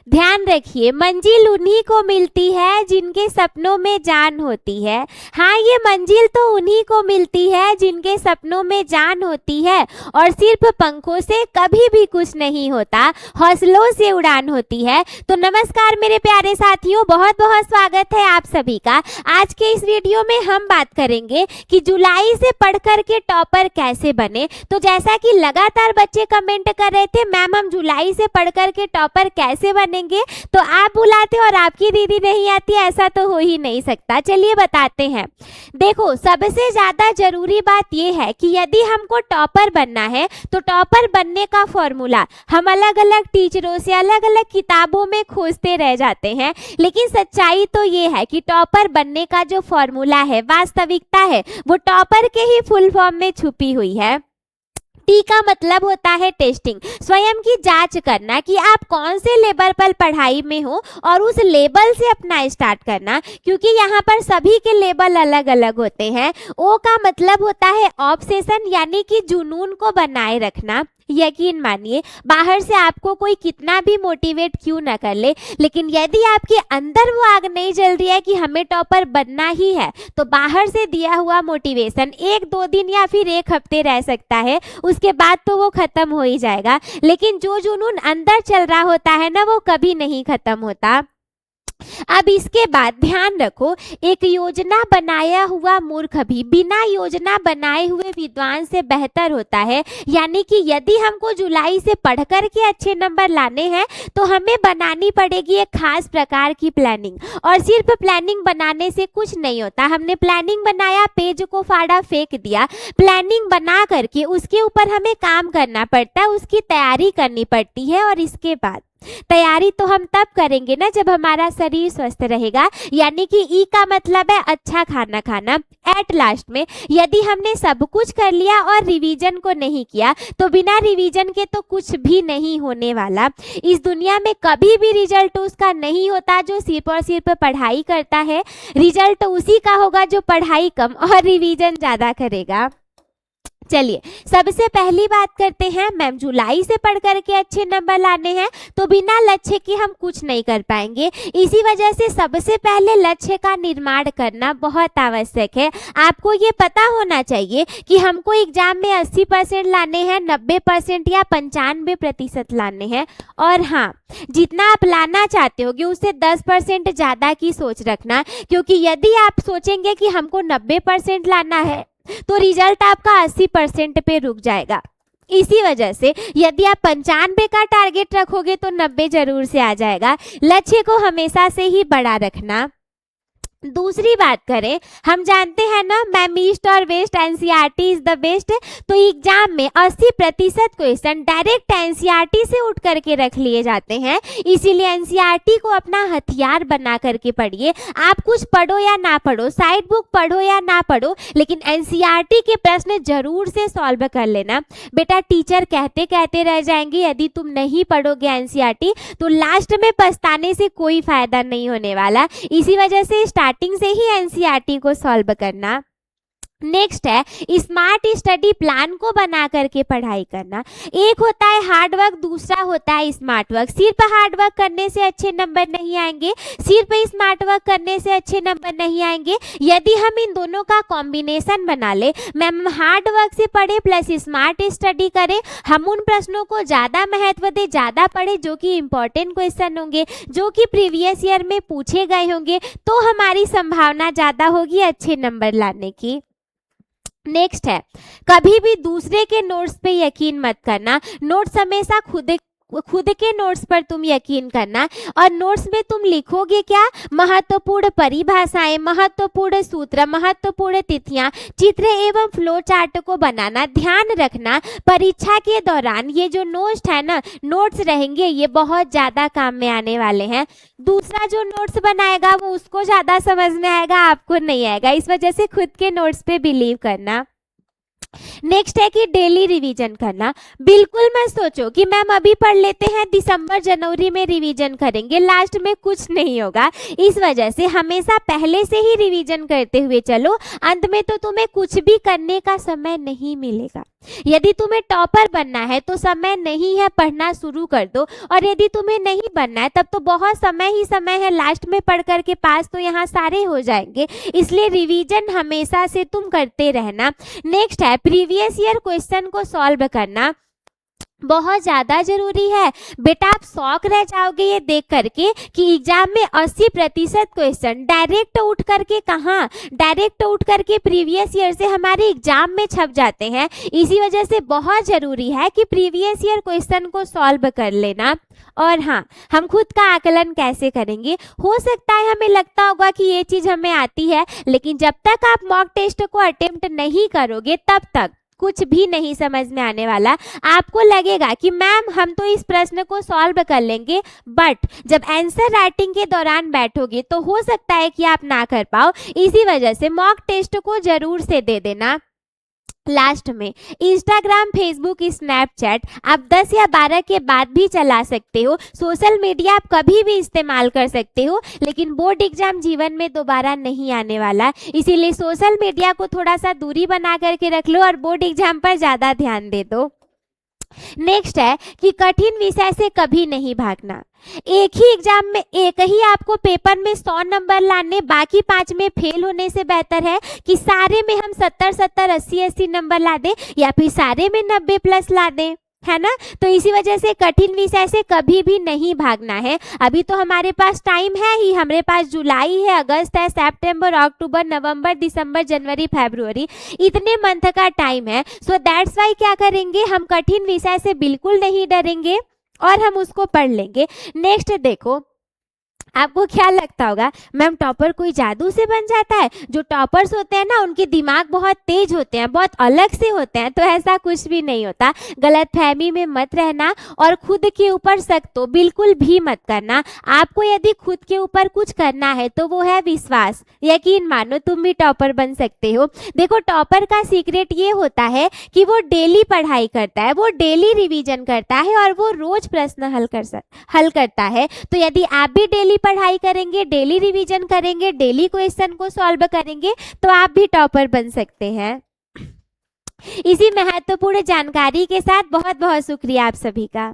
ध्यान रखिए, मंजिल उन्हीं को मिलती है जिनके सपनों में जान होती है। हाँ, ये मंजिल तो उन्हीं को मिलती है जिनके सपनों में जान होती है, और सिर्फ पंखों से कभी भी कुछ नहीं होता, हौसलों से उड़ान होती है। तो नमस्कार मेरे प्यारे साथियों, बहुत बहुत स्वागत है आप सभी का। आज के इस वीडियो में हम बात करेंगे कि जुलाई से पढ़ कर के टॉपर कैसे बने। तो जैसा कि लगातार बच्चे कमेंट कर रहे थे, मैम हम जुलाई से पढ़ कर के टॉपर कैसे बनेंगे, तो आप बुलाते और आपकी दीदी नहीं आती, ऐसा तो हो ही नहीं सकता। चलिए बताते हैं। देखो, सबसे ज्यादा जरूरी बात यह है कि यदि हमको टॉपर बनना है तो टॉपर बनने का फॉर्मूला हम अलग अलग टीचरों से अलग अलग किताबों में खोजते रह जाते हैं, लेकिन सच्चाई तो ये है कि टॉपर बनने का जो फॉर्मूला है, वास्तविकता है, वो टॉपर के ही फुल फॉर्म में छुपी हुई है। टी का मतलब होता है टेस्टिंग, स्वयं की जांच करना कि आप कौन से लेवल पर पढ़ाई में हो और उस लेवल से अपना स्टार्ट करना, क्योंकि यहाँ पर सभी के लेवल अलग अलग होते हैं। ओ का मतलब होता है ऑब्सेशन, यानी कि जुनून को बनाए रखना। यकीन मानिए, बाहर से आपको कोई कितना भी मोटिवेट क्यों ना कर ले, लेकिन यदि आपके अंदर वो आग नहीं जल रही है कि हमें टॉपर बनना ही है, तो बाहर से दिया हुआ मोटिवेशन 1-2 दिन या फिर 1 हफ्ते रह सकता है, उसके बाद तो वो खत्म हो ही जाएगा। लेकिन जो जुनून अंदर चल रहा होता है ना, वो कभी नहीं खत्म होता। अब इसके बाद ध्यान रखो, एक योजना बनाया हुआ मूर्ख भी बिना योजना बनाए हुए विद्वान से बेहतर होता है। यानी कि यदि हमको जुलाई से पढ़कर के अच्छे नंबर लाने हैं तो हमें बनानी पड़ेगी एक खास प्रकार की प्लानिंग, और सिर्फ प्लानिंग बनाने से कुछ नहीं होता। हमने प्लानिंग बनाया, पेज को फाड़ा, फेंक दिया। प्लानिंग बना करके उसके ऊपर हमें काम करना पड़ता है, उसकी तैयारी करनी पड़ती है, और इसके बाद तैयारी तो हम तब करेंगे ना जब हमारा शरीर स्वस्थ रहेगा। यानी कि ई का मतलब है अच्छा खाना खाना। एट लास्ट में यदि हमने सब कुछ कर लिया और रिवीजन को नहीं किया, तो बिना रिवीजन के तो कुछ भी नहीं होने वाला। इस दुनिया में कभी भी रिजल्ट उसका नहीं होता जो सिर्फ और सिर्फ पढ़ाई करता है। रिजल्ट उसी का होगा जो पढ़ाई कम और रिवीजन ज्यादा करेगा। चलिए, सबसे पहली बात करते हैं, मैम जुलाई से पढ़ करके अच्छे नंबर लाने हैं, तो बिना लक्ष्य के हम कुछ नहीं कर पाएंगे। इसी वजह से सबसे पहले लक्ष्य का निर्माण करना बहुत आवश्यक है। आपको ये पता होना चाहिए कि हमको एग्जाम में 80% लाने हैं, 90% या 95% लाने हैं। और हाँ, जितना आप लाना चाहते होगे उससे 10% ज़्यादा की सोच रखना, क्योंकि यदि आप सोचेंगे कि हमको 90% लाना है तो रिजल्ट आपका 80% पे रुक जाएगा। इसी वजह से यदि आप 95 का टारगेट रखोगे तो 90 जरूर से आ जाएगा। लक्ष्य को हमेशा से ही बड़ा रखना। दूसरी बात करें, हम जानते हैं ना, मैम ईस्ट और west NCERT is the best. तो एग्जाम में 80% क्वेश्चन डायरेक्ट एनसीईआरटी से उठ करके रख लिए जाते हैं, इसीलिए एनसीईआरटी को अपना हथियार बना करके पढ़िए। आप कुछ पढ़ो या ना पढ़ो, साइड बुक पढ़ो या ना पढ़ो, लेकिन एनसीईआरटी के प्रश्न जरूर से सॉल्व कर लेना। बेटा, टीचर कहते कहते रह जाएंगे, यदि तुम नहीं पढ़ोगे एनसीईआरटी तो लास्ट में पछताने से कोई फायदा नहीं होने वाला। इसी वजह से स्टार्टिंग से ही एनसीईआरटी को सॉल्व करना। नेक्स्ट है स्मार्ट स्टडी प्लान को बना करके पढ़ाई करना। एक होता है हार्ड वर्क, दूसरा होता है स्मार्ट वर्क। सिर्फ हार्ड वर्क करने से अच्छे नंबर नहीं आएंगे, सिर्फ स्मार्ट वर्क करने से अच्छे नंबर नहीं आएंगे। यदि हम इन दोनों का कॉम्बिनेशन बना ले, मैम हार्ड वर्क से पढ़े प्लस स्मार्ट स्टडी करें, हम उन प्रश्नों को ज़्यादा महत्व दे, ज़्यादा पढ़े जो कि इंपॉर्टेंट क्वेश्चन होंगे, जो कि प्रीवियस ईयर में पूछे गए होंगे, तो हमारी संभावना ज़्यादा होगी अच्छे नंबर लाने की। नेक्स्ट है, कभी भी दूसरे के नोट्स पे यकीन मत करना। नोट्स हमेशा खुद के नोट्स पर तुम यकीन करना। और नोट्स में तुम लिखोगे क्या? महत्वपूर्ण परिभाषाएं, महत्वपूर्ण सूत्र, महत्वपूर्ण तिथियां, चित्र एवं फ्लो चार्ट को बनाना। ध्यान रखना, परीक्षा के दौरान ये जो नोट्स रहेंगे, ये बहुत ज़्यादा काम में आने वाले हैं। दूसरा जो नोट्स बनाएगा वो उसको ज़्यादा समझ में आएगा, आपको नहीं आएगा। इस वजह से खुद के नोट्स पे बिलीव करना। नेक्स्ट है कि डेली रिवीजन करना। बिल्कुल मत सोचो कि मैम अभी पढ़ लेते हैं, दिसंबर जनवरी में रिवीजन करेंगे, लास्ट में कुछ नहीं होगा। इस वजह से हमेशा पहले से ही रिवीजन करते हुए चलो, अंत में तो तुम्हें कुछ भी करने का समय नहीं मिलेगा। यदि तुम्हें टॉपर बनना है तो समय नहीं है, पढ़ना शुरू कर दो। और यदि तुम्हें नहीं बनना है तब तो बहुत समय ही समय है, लास्ट में पढ़ करके पास तो यहाँ सारे हो जाएंगे। इसलिए रिवीजन हमेशा से तुम करते रहना। नेक्स्ट है प्रीवियस ईयर क्वेश्चन को सॉल्व करना, बहुत ज़्यादा जरूरी है। बेटा आप शौक रह जाओगे ये देख करके कि एग्जाम में 80% क्वेश्चन डायरेक्ट उठ करके कहाँ, डायरेक्ट उठ करके प्रीवियस ईयर से हमारे एग्जाम में छप जाते हैं। इसी वजह से बहुत ज़रूरी है कि प्रीवियस ईयर क्वेश्चन को सॉल्व कर लेना। और हाँ, हम खुद का आकलन कैसे करेंगे, हो सकता है हमें लगता होगा कि ये चीज़ हमें आती है, लेकिन जब तक आप मॉक टेस्ट को अटेम्प्ट नहीं करोगे तब तक कुछ भी नहीं समझ में आने वाला। आपको लगेगा कि मैम हम तो इस प्रश्न को सॉल्व कर लेंगे, बट जब आंसर राइटिंग के दौरान बैठोगे तो हो सकता है कि आप ना कर पाओ। इसी वजह से मॉक टेस्ट को जरूर से दे देना। लास्ट में इंस्टाग्राम, फेसबुक, स्नैपचैट आप 10 या 12 के बाद भी चला सकते हो। सोशल मीडिया आप कभी भी इस्तेमाल कर सकते हो, लेकिन बोर्ड एग्जाम जीवन में दोबारा नहीं आने वाला, इसीलिए सोशल मीडिया को थोड़ा सा दूरी बना करके रख लो और बोर्ड एग्जाम पर ज़्यादा ध्यान दे दो। नेक्स्ट है कि कठिन विषय से कभी नहीं भागना। एक ही एग्जाम में एक ही आपको पेपर में 100 नंबर लाने, बाकी 5 में फेल होने से बेहतर है कि सारे में हम 70-70, 80-80 नंबर ला दें या फिर सारे में 90+ ला दें, है ना। तो इसी वजह से कठिन विषय से कभी भी नहीं भागना है। अभी तो हमारे पास टाइम है ही, हमारे पास जुलाई है, अगस्त है, सितंबर, अक्टूबर, नवंबर, दिसंबर, जनवरी, फरवरी, इतने मंथ का टाइम है। सो दैट्स वाई क्या करेंगे, हम कठिन विषय से बिल्कुल नहीं डरेंगे और हम उसको पढ़ लेंगे। नेक्स्ट देखो, आपको क्या लगता होगा मैम टॉपर कोई जादू से बन जाता है? जो टॉपर्स होते हैं ना उनके दिमाग बहुत तेज होते हैं, बहुत अलग से होते हैं, तो ऐसा कुछ भी नहीं होता। गलतफहमी में मत रहना और खुद के ऊपर शक तो बिल्कुल भी मत करना। आपको यदि खुद के ऊपर कुछ करना है तो वो है विश्वास। यकीन मानो तुम भी टॉपर बन सकते हो। देखो टॉपर का सीक्रेट ये होता है कि वो डेली पढ़ाई करता है, वो डेली रिवीजन करता है और वो रोज प्रश्न हल करता है। तो यदि आप भी डेली पढ़ाई करेंगे, डेली रिवीजन करेंगे, डेली क्वेश्चन को सॉल्व करेंगे तो आप भी टॉपर बन सकते हैं। इसी महत्वपूर्ण जानकारी के साथ बहुत बहुत शुक्रिया आप सभी का।